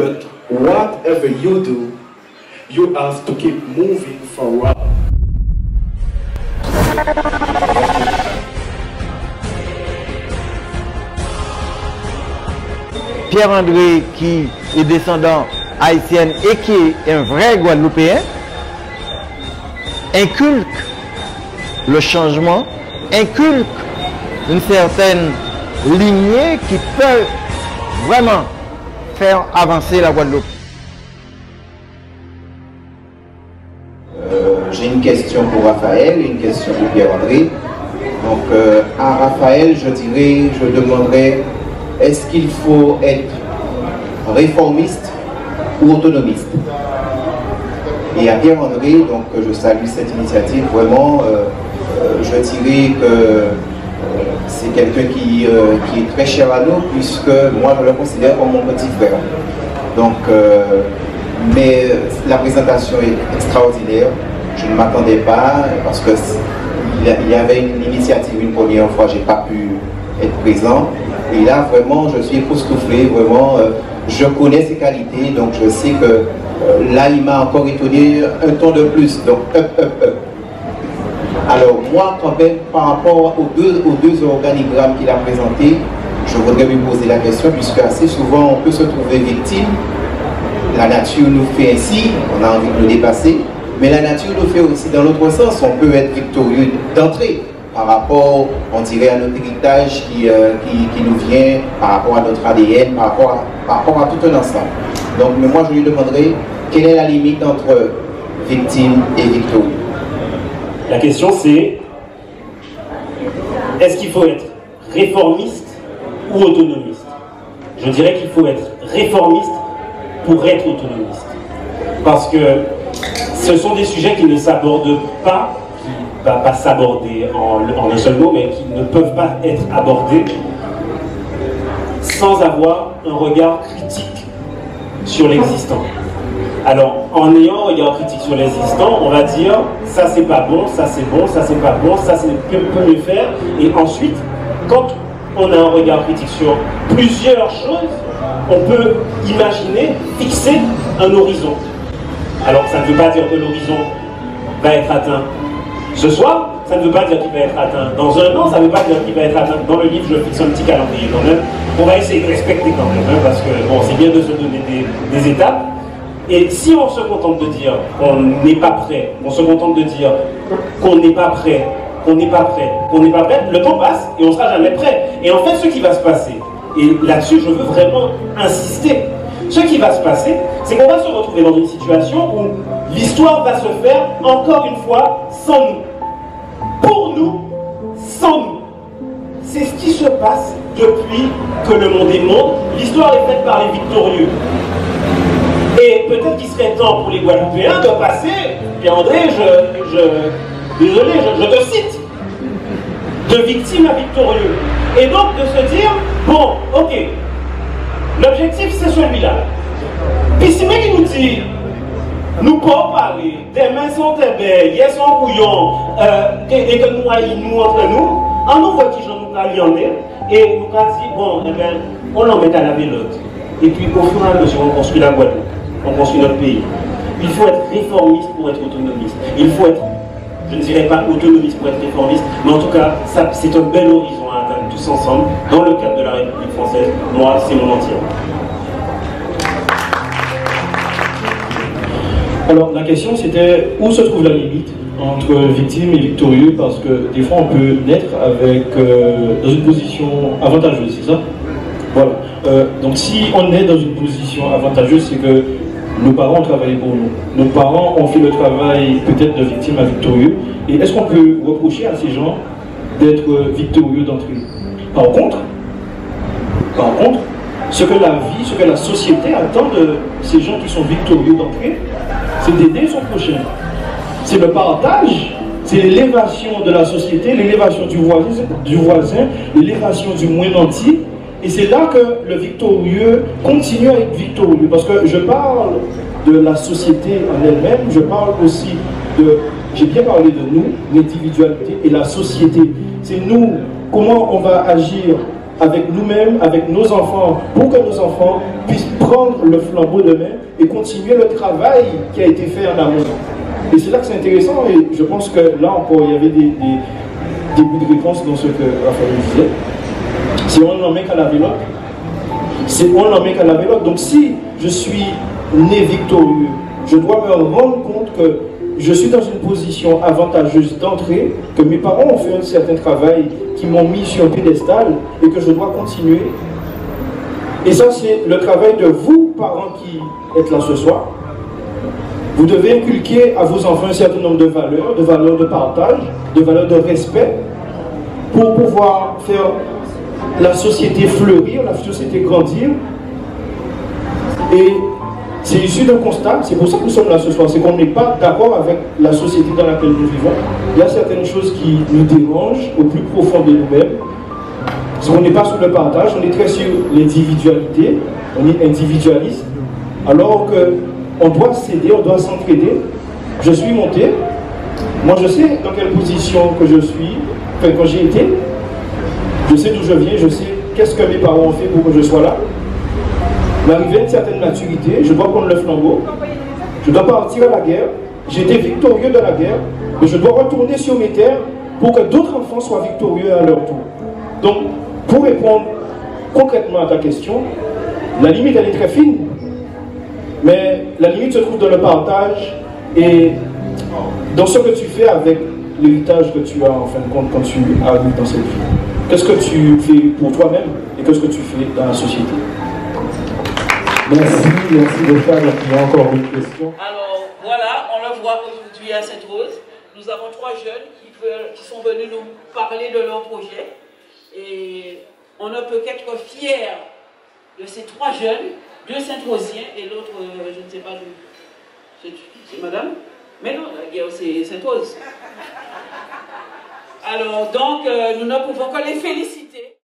But whatever you do, you have to keep moving forward. Pierre-André, qui est descendant haïtien et qui est un vrai Guadeloupéen, inculque le changement, inculque une certaine lignée qui peut vraiment faire avancer la Guadeloupe. J'ai une question pour Raphaël et une question pour Pierre-André. Donc à Raphaël, je demanderais, est-ce qu'il faut être réformiste ou autonomiste? Et à Pierre-André, donc je salue cette initiative, vraiment, je dirais que c'est quelqu'un qui est très cher à nous, puisque moi je le considère comme mon petit frère. Donc, mais la présentation est extraordinaire, je ne m'attendais pas, parce qu'il y avait une initiative une première fois, je n'ai pas pu être présent, et là vraiment je suis époustouflé, vraiment, je connais ses qualités, donc je sais que là il m'a encore étonné un ton de plus, donc up. Alors moi quand même par rapport aux deux organigrammes qu'il a présentés, je voudrais lui poser la question, puisque assez souvent on peut se trouver victime, la nature nous fait ainsi, on a envie de nous dépasser, mais la nature nous fait aussi dans l'autre sens, on peut être victorieux d'entrée par rapport, on dirait, à notre héritage qui nous vient, par rapport à notre ADN, par rapport à tout un ensemble. Donc mais moi je lui demanderai quelle est la limite entre victime et victorieux. La question c'est, est-ce qu'il faut être réformiste ou autonomiste? Je dirais qu'il faut être réformiste pour être autonomiste. Parce que ce sont des sujets qui ne s'abordent pas, qui ne vont pas s'aborder en un seul mot, mais qui ne peuvent pas être abordés sans avoir un regard critique sur l'existant. Alors, en ayant un regard critique sur l'existant, on va dire ça c'est pas bon, ça c'est bon, ça c'est pas bon, ça c'est peut mieux faire. Et ensuite, quand on a un regard critique sur plusieurs choses, on peut imaginer, fixer un horizon. Alors, ça ne veut pas dire que l'horizon va être atteint ce soir, ça ne veut pas dire qu'il va être atteint dans un an, ça ne veut pas dire qu'il va être atteint. Dans le livre, je fixe un petit calendrier quand même. On va essayer de respecter quand même, hein, parce que bon, c'est bien de se donner des étapes. Et si on se contente de dire qu'on n'est pas prêt, on se contente de dire qu'on n'est pas prêt, qu'on n'est pas prêt, qu'on n'est pas prêt, le temps passe et on ne sera jamais prêt. Et en fait, ce qui va se passer, et là-dessus je veux vraiment insister, ce qui va se passer, c'est qu'on va se retrouver dans une situation où l'histoire va se faire encore une fois sans nous. Pour nous, sans nous. C'est ce qui se passe depuis que le monde est monde. L'histoire est faite par les victorieux. Et peut-être qu'il serait temps pour les Guadeloupéens de passer, Pierre-André, désolé, je te cite, de victime à victorieux. Et donc de se dire, bon, ok, l'objectif c'est celui-là. Puis si mec nous dit, nous pouvons parler, des mains sont belles, yes sont bouillons, et que nous aillons entre nous, on nous voit qui j'en nous allions en est, et nous avons dit, bon, eh bien, on l'en met à la vélote. Et puis au fur et à mesure, on construit la Guadeloupe. On construit notre pays. Il faut être réformiste pour être autonomiste. Il faut être, je ne dirais pas autonomiste pour être réformiste, mais en tout cas, c'est un bel horizon à atteindre tous ensemble, dans le cadre de la République française. Moi, c'est mon entier. Alors, la question c'était où se trouve la limite entre victime et victorieux, parce que des fois on peut naître avec, dans une position avantageuse, c'est ça? Voilà. Donc si on est dans une position avantageuse, c'est que nos parents ont travaillé pour nous. Nos parents ont fait le travail peut-être de victime à victorieux. Et est-ce qu'on peut reprocher à ces gens d'être victorieux d'entrée? Par contre, ce que la vie, ce que la société attend de ces gens qui sont victorieux d'entrée, c'est d'aider son prochain. C'est le partage, c'est l'élévation de la société, l'élévation du voisin, l'élévation du moins nanti. Et c'est là que le victorieux continue à être victorieux. Parce que je parle de la société en elle-même, je parle aussi de... J'ai bien parlé de nous, l'individualité et la société. C'est nous, comment on va agir avec nous-mêmes, avec nos enfants, pour que nos enfants puissent prendre le flambeau demain et continuer le travail qui a été fait en amont. Et c'est là que c'est intéressant, et je pense que là encore, il y avait des débuts de réponse dans ce que Raphaël disait. Si on n'en met qu'à la vélote, on n'en met qu'à la vélote. Donc si je suis né victorieux, je dois me rendre compte que je suis dans une position avantageuse d'entrée, que mes parents ont fait un certain travail, qui m'ont mis sur un piédestal et que je dois continuer. Et ça, c'est le travail de vous, parents qui êtes là ce soir. Vous devez inculquer à vos enfants un certain nombre de valeurs de partage, de valeurs de respect, pour pouvoir faire la société fleurir, la société grandir. Et c'est issu d'un constat, c'est pour ça que nous sommes là ce soir, c'est qu'on n'est pas d'accord avec la société dans laquelle nous vivons. Il y a certaines choses qui nous dérangent au plus profond de nous-mêmes. On n'est pas sur le partage, on est très sur l'individualité, on est individualiste, alors qu'on doit s'aider, on doit s'entraider. Je suis monté, moi je sais dans quelle position que je suis, enfin quand j'ai été, je sais d'où je viens, je sais qu'est-ce que mes parents ont fait pour que je sois là. M'arriver à une certaine maturité, je dois prendre le flambeau, je dois partir à la guerre, j'ai été victorieux de la guerre, mais je dois retourner sur mes terres pour que d'autres enfants soient victorieux à leur tour. Donc, pour répondre concrètement à ta question, la limite elle est très fine, mais la limite se trouve dans le partage et dans ce que tu fais avec l'héritage que tu as en fin de compte quand tu arrives dans cette vie. Qu'est-ce que tu fais pour toi-même et qu'est-ce que tu fais dans la société? Merci Richard. Il y a encore une question. Alors voilà, on le voit aujourd'hui à Sainte-Rose. Nous avons 3 jeunes qui sont venus nous parler de leur projet. Et on ne peut qu'être fiers de ces 3 jeunes, 2 Sainte-Rosiens et l'autre, je ne sais pas, c'est madame? Mais non, c'est Sainte-Rose. Alors donc, nous ne pouvons que les féliciter.